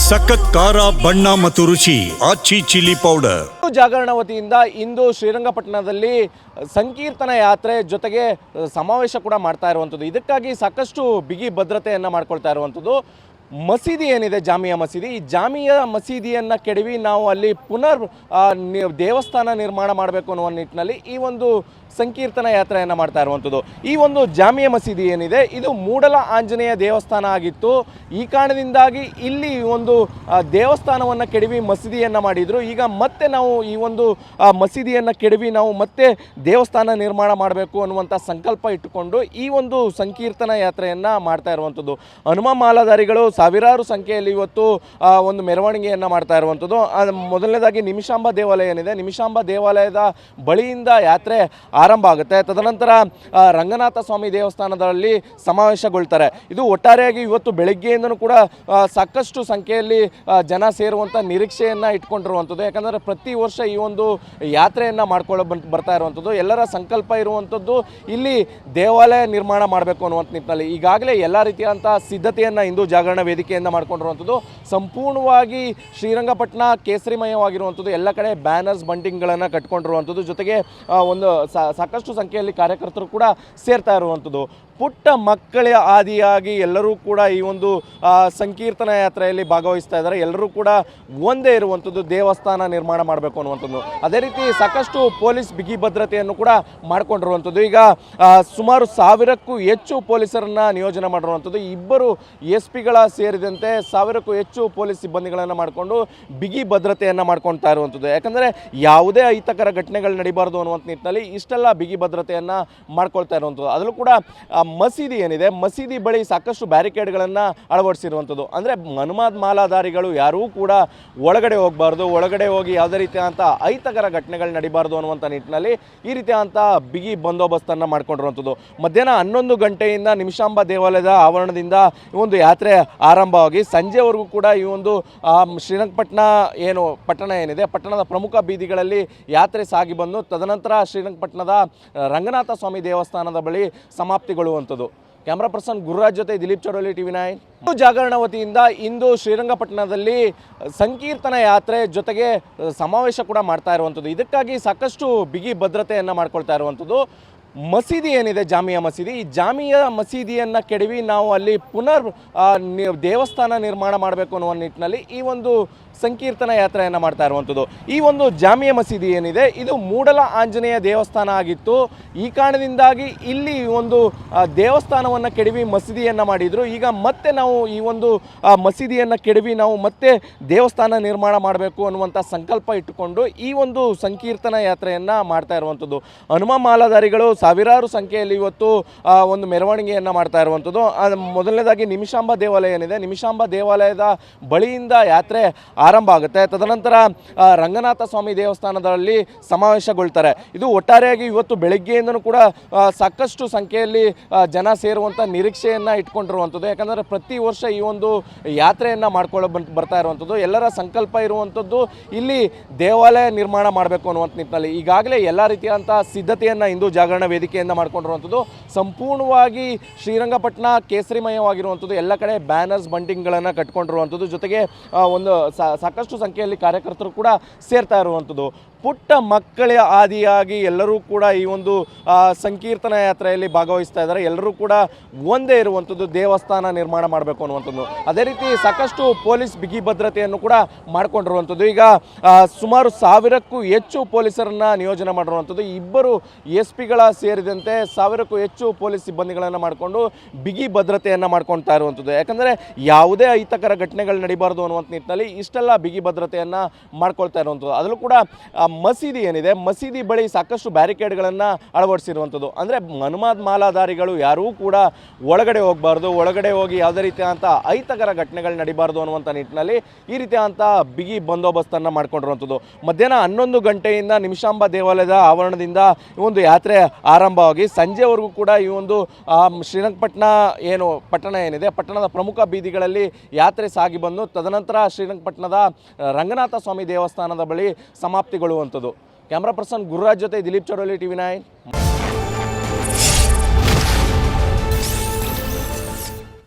ಸಖತ್ ಖಾರ ಬಣ್ಣ ಮತ್ತು ರುಚಿ ಆಚಿ ಚಿಲ್ಲಿ ಪೌಡರ್. ಜಾಗರಣ ವತಿಯಿಂದ ಇಂದು ಶ್ರೀರಂಗಪಟ್ಟಣದಲ್ಲಿ ಸಂಕೀರ್ತನ ಯಾತ್ರೆ ಜೊತೆಗೆ ಸಮಾವೇಶ ಕೂಡ ಮಾಡ್ತಾ ಇರುವಂಥದ್ದು. ಇದಕ್ಕಾಗಿ ಸಾಕಷ್ಟು ಬಿಗಿ ಭದ್ರತೆಯನ್ನು ಮಾಡ್ಕೊಳ್ತಾ ಇರುವಂಥದ್ದು. ಮಸೀದಿ ಏನಿದೆ, ಜಾಮಿಯಾ ಮಸೀದಿ, ಈ ಜಾಮಿಯಾ ಮಸೀದಿಯನ್ನು ಕೆಡವಿ ನಾವು ಅಲ್ಲಿ ಪುನರ್ ದೇವಸ್ಥಾನ ನಿರ್ಮಾಣ ಮಾಡಬೇಕು ಅನ್ನುವ ನಿಟ್ಟಿನಲ್ಲಿ ಈ ಒಂದು ಸಂಕೀರ್ತನ ಯಾತ್ರೆಯನ್ನು ಮಾಡ್ತಾ ಇರುವಂಥದ್ದು. ಈ ಒಂದು ಜಾಮಿಯಾ ಮಸೀದಿ ಏನಿದೆ ಇದು ಮೂಡಲ ಆಂಜನೇಯ ದೇವಸ್ಥಾನ ಆಗಿತ್ತು. ಈ ಕಾರಣದಿಂದಾಗಿ ಇಲ್ಲಿ ಒಂದು ದೇವಸ್ಥಾನವನ್ನು ಕೆಡವಿ ಮಸೀದಿಯನ್ನು ಮಾಡಿದರು. ಈಗ ಮತ್ತೆ ನಾವು ಈ ಒಂದು ಮಸೀದಿಯನ್ನು ಕೆಡವಿ ನಾವು ಮತ್ತೆ ದೇವಸ್ಥಾನ ನಿರ್ಮಾಣ ಮಾಡಬೇಕು ಅನ್ನುವಂಥ ಸಂಕಲ್ಪ ಇಟ್ಟುಕೊಂಡು ಈ ಒಂದು ಸಂಕೀರ್ತನ ಯಾತ್ರೆಯನ್ನು ಮಾಡ್ತಾ ಇರುವಂಥದ್ದು. ಹನುಮ ಮಾಲಾಧಾರಿಗಳು ಸಾವಿರಾರು ಸಂಖ್ಯೆಯಲ್ಲಿ ಇವತ್ತು ಒಂದು ಮೆರವಣಿಗೆಯನ್ನು ಮಾಡ್ತಾ ಇರುವಂಥದ್ದು. ಮೊದಲನೇದಾಗಿ ನಿಮಿಷಾಂಬ ದೇವಾಲಯ ಏನಿದೆ, ನಿಮಿಷಾಂಬ ದೇವಾಲಯದ ಬಳಿಯಿಂದ ಯಾತ್ರೆ ಆರಂಭ ಆಗುತ್ತೆ. ತದನಂತರ ರಂಗನಾಥ ಸ್ವಾಮಿ ದೇವಸ್ಥಾನದಲ್ಲಿ ಸಮಾವೇಶಗೊಳ್ತಾರೆ. ಇದು ಒಟ್ಟಾರೆಯಾಗಿ ಇವತ್ತು ಬೆಳಗ್ಗೆಯಿಂದನೂ ಕೂಡ ಸಾಕಷ್ಟು ಸಂಖ್ಯೆಯಲ್ಲಿ ಜನ ಸೇರುವಂಥ ನಿರೀಕ್ಷೆಯನ್ನು ಇಟ್ಕೊಂಡಿರುವಂಥದ್ದು. ಯಾಕಂದರೆ ಪ್ರತಿ ವರ್ಷ ಈ ಒಂದು ಯಾತ್ರೆಯನ್ನು ಬರ್ತಾ ಇರುವಂಥದ್ದು. ಎಲ್ಲರ ಸಂಕಲ್ಪ ಇರುವಂಥದ್ದು ಇಲ್ಲಿ ದೇವಾಲಯ ನಿರ್ಮಾಣ ಮಾಡಬೇಕು ಅನ್ನುವಂಥ ನಿಟ್ಟಿನಲ್ಲಿ ಈಗಾಗಲೇ ಎಲ್ಲ ರೀತಿಯಾದಂಥ ಸಿದ್ಧತೆಯನ್ನು ಹಿಂದೂ ಜಾಗರಣ ವೇದಿಕೆಯಿಂದ ಮಾಡ್ಕೊಂಡಿರುವಂಥದ್ದು. ಸಂಪೂರ್ಣವಾಗಿ ಶ್ರೀರಂಗಪಟ್ಟಣ ಕೇಸರಿಮಯವಾಗಿರುವಂಥದ್ದು. ಎಲ್ಲ ಕಡೆ ಬ್ಯಾನರ್ಸ್ ಬಂಟಿಂಗ್ಗಳನ್ನು ಕಟ್ಕೊಂಡಿರುವಂಥದ್ದು. ಜೊತೆಗೆ ಒಂದು ಸಾಕಷ್ಟು ಸಂಖ್ಯೆಯಲ್ಲಿ ಕಾರ್ಯಕರ್ತರು ಕೂಡ ಸೇರ್ತಾ ಇರುವಂಥದ್ದು. ಪುಟ್ಟ ಮಕ್ಕಳ ಆದಿಯಾಗಿ ಎಲ್ಲರೂ ಕೂಡ ಈ ಒಂದು ಸಂಕೀರ್ತನ ಯಾತ್ರೆಯಲ್ಲಿ ಭಾಗವಹಿಸ್ತಾ ಇದ್ದಾರೆ. ಎಲ್ಲರೂ ಕೂಡ ಒಂದೇ ಇರುವಂಥದ್ದು, ದೇವಸ್ಥಾನ ನಿರ್ಮಾಣ ಮಾಡಬೇಕು ಅನ್ನುವಂಥದ್ದು. ಅದೇ ರೀತಿ ಸಾಕಷ್ಟು ಪೊಲೀಸ್ ಬಿಗಿ ಭದ್ರತೆಯನ್ನು ಕೂಡ ಮಾಡಿಕೊಂಡಿರುವಂಥದ್ದು. ಈಗ ಸುಮಾರು 1000ಕ್ಕೂ ಹೆಚ್ಚು ಪೊಲೀಸರನ್ನು ನಿಯೋಜನೆ ಮಾಡಿರುವಂಥದ್ದು. ಇಬ್ಬರು SP ಗಳ ಸೇರಿದಂತೆ 1000ಕ್ಕೂ ಹೆಚ್ಚು ಪೊಲೀಸ್ ಸಿಬ್ಬಂದಿಗಳನ್ನು ಮಾಡಿಕೊಂಡು ಬಿಗಿ ಭದ್ರತೆಯನ್ನು ಮಾಡ್ಕೊಳ್ತಾ ಇರುವಂಥದ್ದು. ಯಾಕಂದರೆ ಯಾವುದೇ ಅಹಿತಕರ ಘಟನೆಗಳು ನಡೀಬಾರ್ದು ಅನ್ನುವಂಥ ನಿಟ್ಟಿನಲ್ಲಿ ಇಷ್ಟೆಲ್ಲ ಬಿಗಿ ಭದ್ರತೆಯನ್ನು ಮಾಡ್ಕೊಳ್ತಾ ಇರುವಂಥದ್ದು. ಅದರಲ್ಲೂ ಕೂಡ ಮಸೀದಿ ಏನಿದೆ, ಮಸೀದಿ ಬಳಿ ಸಾಕಷ್ಟು ಬ್ಯಾರಿಕೇಡ್ಗಳನ್ನು ಅಳವಡಿಸಿರುವಂಥದ್ದು. ಅಂದರೆ ಹನುಮಾನ್ ಮಾಲಾಧಾರಿಗಳು ಯಾರೂ ಕೂಡ ಒಳಗಡೆ ಹೋಗಬಾರ್ದು, ಒಳಗಡೆ ಹೋಗಿ ಯಾವುದೇ ರೀತಿಯಾದಂಥ ಅಹಿತಕರ ಘಟನೆಗಳು ನಡೀಬಾರ್ದು ಅನ್ನುವಂಥ ನಿಟ್ಟಿನಲ್ಲಿ ಈ ರೀತಿಯಾದಂಥ ಬಿಗಿ ಬಂದೋಬಸ್ತನ್ನು ಮಾಡ್ಕೊಂಡಿರುವಂಥದ್ದು. ಮಧ್ಯಾಹ್ನ 11 ಗಂಟೆಯಿಂದ ನಿಮಿಷಾಂಬ ದೇವಾಲಯದ ಆವರಣದಿಂದ ಈ ಒಂದು ಯಾತ್ರೆ ಆರಂಭವಾಗಿ ಸಂಜೆವರೆಗೂ ಕೂಡ ಈ ಒಂದು ಶ್ರೀರಂಗಪಟ್ಟಣ ಪಟ್ಟಣ ಏನಿದೆ, ಪಟ್ಟಣದ ಪ್ರಮುಖ ಬೀದಿಗಳಲ್ಲಿ ಯಾತ್ರೆ ಸಾಗಿ ಬಂದು ತದನಂತರ ಶ್ರೀರಂಗಪಟ್ಟಣದ ರಂಗನಾಥ ಸ್ವಾಮಿ ದೇವಸ್ಥಾನದ ಬಳಿ ಸಮಾಪ್ತಿಗೊಳ್ಳುವಂಥದ್ದು. ಕ್ಯಾಮ್ರಾ ಪರ್ಸನ್ ಗುರುರಾಜ್ ಜೊತೆ ದಿಲೀಪ್ ಚಡೋಲಿ, TV9. ಜಾಗರಣ ವತಿಯಿಂದ ಇಂದು ಶ್ರೀರಂಗಪಟ್ಟಣದಲ್ಲಿ ಸಂಕೀರ್ತನ ಯಾತ್ರೆ ಜೊತೆಗೆ ಸಮಾವೇಶ ಕೂಡ ಮಾಡ್ತಾ ಇರುವಂಥದ್ದು. ಇದಕ್ಕಾಗಿ ಸಾಕಷ್ಟು ಬಿಗಿ ಭದ್ರತೆಯನ್ನು ಮಾಡ್ಕೊಳ್ತಾ ಇರುವಂಥದ್ದು. ಮಸೀದಿ ಏನಿದೆ, ಜಾಮಿಯಾ ಮಸೀದಿ, ಈ ಜಾಮಿಯಾ ಮಸೀದಿಯನ್ನು ಕೆಡವಿ ನಾವು ಅಲ್ಲಿ ಪುನರ್ ದೇವಸ್ಥಾನ ನಿರ್ಮಾಣ ಮಾಡಬೇಕು ಅನ್ನುವ ನಿಟ್ಟಿನಲ್ಲಿ ಈ ಒಂದು ಸಂಕೀರ್ತನ ಯಾತ್ರೆಯನ್ನು ಮಾಡ್ತಾ ಇರುವಂಥದ್ದು. ಈ ಒಂದು ಜಾಮಿಯಾ ಮಸೀದಿ ಏನಿದೆ ಇದು ಮೂಡಲ ಆಂಜನೇಯ ದೇವಸ್ಥಾನ ಆಗಿತ್ತು. ಈ ಕಾರಣದಿಂದಾಗಿ ಇಲ್ಲಿ ಒಂದು ದೇವಸ್ಥಾನವನ್ನು ಕೆಡವಿ ಮಸೀದಿಯನ್ನು ಮಾಡಿದರು. ಈಗ ಮತ್ತೆ ನಾವು ಈ ಒಂದು ಮಸೀದಿಯನ್ನು ಕೆಡವಿ ನಾವು ಮತ್ತೆ ದೇವಸ್ಥಾನ ನಿರ್ಮಾಣ ಮಾಡಬೇಕು ಅನ್ನುವಂಥ ಸಂಕಲ್ಪ ಇಟ್ಟುಕೊಂಡು ಈ ಒಂದು ಸಂಕೀರ್ತನ ಯಾತ್ರೆಯನ್ನು ಮಾಡ್ತಾ ಇರುವಂಥದ್ದು. ಹನುಮ ಮಾಲಾಧಾರಿಗಳು ಸಾವಿರಾರು ಸಂಖ್ಯೆಯಲ್ಲಿ ಇವತ್ತು ಒಂದು ಮೆರವಣಿಗೆಯನ್ನು ಮಾಡ್ತಾ ಇರುವಂಥದ್ದು. ಮೊದಲನೇದಾಗಿ ನಿಮಿಷಾಂಬ ದೇವಾಲಯ ಏನಿದೆ, ನಿಮಿಷಾಂಬ ದೇವಾಲಯದ ಬಳಿಯಿಂದ ಯಾತ್ರೆ ಆರಂಭ ಆಗುತ್ತೆ. ತದನಂತರ ರಂಗನಾಥ ಸ್ವಾಮಿ ದೇವಸ್ಥಾನದಲ್ಲಿ ಸಮಾವೇಶಗೊಳ್ತಾರೆ. ಇದು ಒಟ್ಟಾರೆಯಾಗಿ ಇವತ್ತು ಬೆಳಗ್ಗೆಯಿಂದನೂ ಕೂಡ ಸಾಕಷ್ಟು ಸಂಖ್ಯೆಯಲ್ಲಿ ಜನ ಸೇರುವಂಥ ನಿರೀಕ್ಷೆಯನ್ನು ಇಟ್ಕೊಂಡಿರುವಂಥದ್ದು. ಯಾಕಂದರೆ ಪ್ರತಿ ವರ್ಷ ಈ ಒಂದು ಯಾತ್ರೆಯನ್ನು ಬರ್ತಾ ಇರುವಂಥದ್ದು. ಎಲ್ಲರ ಸಂಕಲ್ಪ ಇರುವಂಥದ್ದು ಇಲ್ಲಿ ದೇವಾಲಯ ನಿರ್ಮಾಣ ಮಾಡಬೇಕು ಅನ್ನುವಂಥ ನಿಟ್ಟಿನಲ್ಲಿ ಈಗಾಗಲೇ ಎಲ್ಲ ರೀತಿಯಾದಂಥ ಸಿದ್ಧತೆಯನ್ನು ಹಿಂದೂ ಜಾಗರಣ ವೇದಿಕೆಯಿಂದ ಮಾಡ್ಕೊಂಡಿರುವಂಥದ್ದು. ಸಂಪೂರ್ಣವಾಗಿ ಶ್ರೀರಂಗಪಟ್ಟಣ ಕೇಸರಿಮಯವಾಗಿರುವಂಥದ್ದು. ಎಲ್ಲ ಕಡೆ ಬ್ಯಾನರ್ಸ್ ಬಂಟಿಂಗ್ಗಳನ್ನು ಕಟ್ಕೊಂಡಿರುವಂಥದ್ದು. ಜೊತೆಗೆ ಒಂದು ಸಾಕಷ್ಟು ಸಂಖ್ಯೆಯಲ್ಲಿ ಕಾರ್ಯಕರ್ತರು ಕೂಡ ಸೇರ್ತಾ ಇರುವಂಥದ್ದು. ಪುಟ್ಟ ಮಕ್ಕಳ ಆದಿಯಾಗಿ ಎಲ್ಲರೂ ಕೂಡ ಈ ಒಂದು ಸಂಕೀರ್ತನ ಯಾತ್ರೆಯಲ್ಲಿ ಭಾಗವಹಿಸ್ತಾ ಇದ್ದಾರೆ. ಎಲ್ಲರೂ ಕೂಡ ಒಂದೇ ಇರುವಂಥದ್ದು, ದೇವಸ್ಥಾನ ನಿರ್ಮಾಣ ಮಾಡಬೇಕು ಅನ್ನುವಂಥದ್ದು. ಅದೇ ರೀತಿ ಸಾಕಷ್ಟು ಪೊಲೀಸ್ ಬಿಗಿ ಭದ್ರತೆಯನ್ನು ಕೂಡ ಮಾಡಿಕೊಂಡಿರುವಂಥದ್ದು. ಈಗ ಸುಮಾರು 1000ಕ್ಕೂ ಹೆಚ್ಚು ಪೊಲೀಸರನ್ನು ನಿಯೋಜನೆ ಮಾಡಿರುವಂಥದ್ದು. ಇಬ್ಬರು SP ಗಳ ಸೇರಿದಂತೆ 1000ಕ್ಕೂ ಹೆಚ್ಚು ಪೊಲೀಸ್ ಸಿಬ್ಬಂದಿಗಳನ್ನು ಮಾಡಿಕೊಂಡು ಬಿಗಿ ಭದ್ರತೆಯನ್ನು ಮಾಡ್ಕೊಳ್ತಾ ಇರುವಂಥದ್ದು. ಯಾಕಂದರೆ ಯಾವುದೇ ಅಹಿತಕರ ಘಟನೆಗಳು ನಡೀಬಾರ್ದು ಅನ್ನುವಂಥ ನಿಟ್ಟಿನಲ್ಲಿ ಇಷ್ಟೆಲ್ಲ ಬಿಗಿ ಭದ್ರತೆಯನ್ನು ಮಾಡ್ಕೊಳ್ತಾ ಇರುವಂಥದ್ದು. ಅದರಲ್ಲೂ ಕೂಡ ಮಸೀದಿ ಏನಿದೆ, ಮಸೀದಿ ಬಳಿ ಸಾಕಷ್ಟು ಬ್ಯಾರಿಕೇಡ್ಗಳನ್ನು ಅಳವಡಿಸಿರುವಂಥದ್ದು. ಅಂದರೆ ಹನುಮಾನ್ ಮಾಲಾಧಾರಿಗಳು ಯಾರೂ ಕೂಡ ಒಳಗಡೆ ಹೋಗಬಾರ್ದು, ಒಳಗಡೆ ಹೋಗಿ ಯಾವುದೇ ರೀತಿಯಾದಂಥ ಅಹಿತಕರ ಘಟನೆಗಳು ನಡೀಬಾರ್ದು ಅನ್ನುವಂಥ ನಿಟ್ಟಿನಲ್ಲಿ ಈ ರೀತಿಯಾದಂಥ ಬಿಗಿ ಬಂದೋಬಸ್ತನ್ನು ಮಾಡ್ಕೊಂಡಿರುವಂಥದ್ದು. ಮಧ್ಯಾಹ್ನ 11 ಗಂಟೆಯಿಂದ ನಿಮಿಷಾಂಬ ದೇವಾಲಯದ ಆವರಣದಿಂದ ಈ ಒಂದು ಯಾತ್ರೆ ಆರಂಭವಾಗಿ ಸಂಜೆವರೆಗೂ ಕೂಡ ಈ ಒಂದು ಶ್ರೀರಂಗಪಟ್ಟಣ ಪಟ್ಟಣ ಏನಿದೆ, ಪಟ್ಟಣದ ಪ್ರಮುಖ ಬೀದಿಗಳಲ್ಲಿ ಯಾತ್ರೆ ಸಾಗಿ ಬಂದು ತದನಂತರ ಶ್ರೀರಂಗಪಟ್ಟಣದ ರಂಗನಾಥ ಸ್ವಾಮಿ ದೇವಸ್ಥಾನದ ಬಳಿ ಸಮಾಪ್ತಿಗೊಳ್ಳುವಂಥದ್ದು. ಕ್ಯಾಮ್ರಾ ಪರ್ಸನ್ ಗುರುರಾಜ್ ಜೊತೆ ದಿಲೀಪ್ ಚಡೋಲಿ, TV9.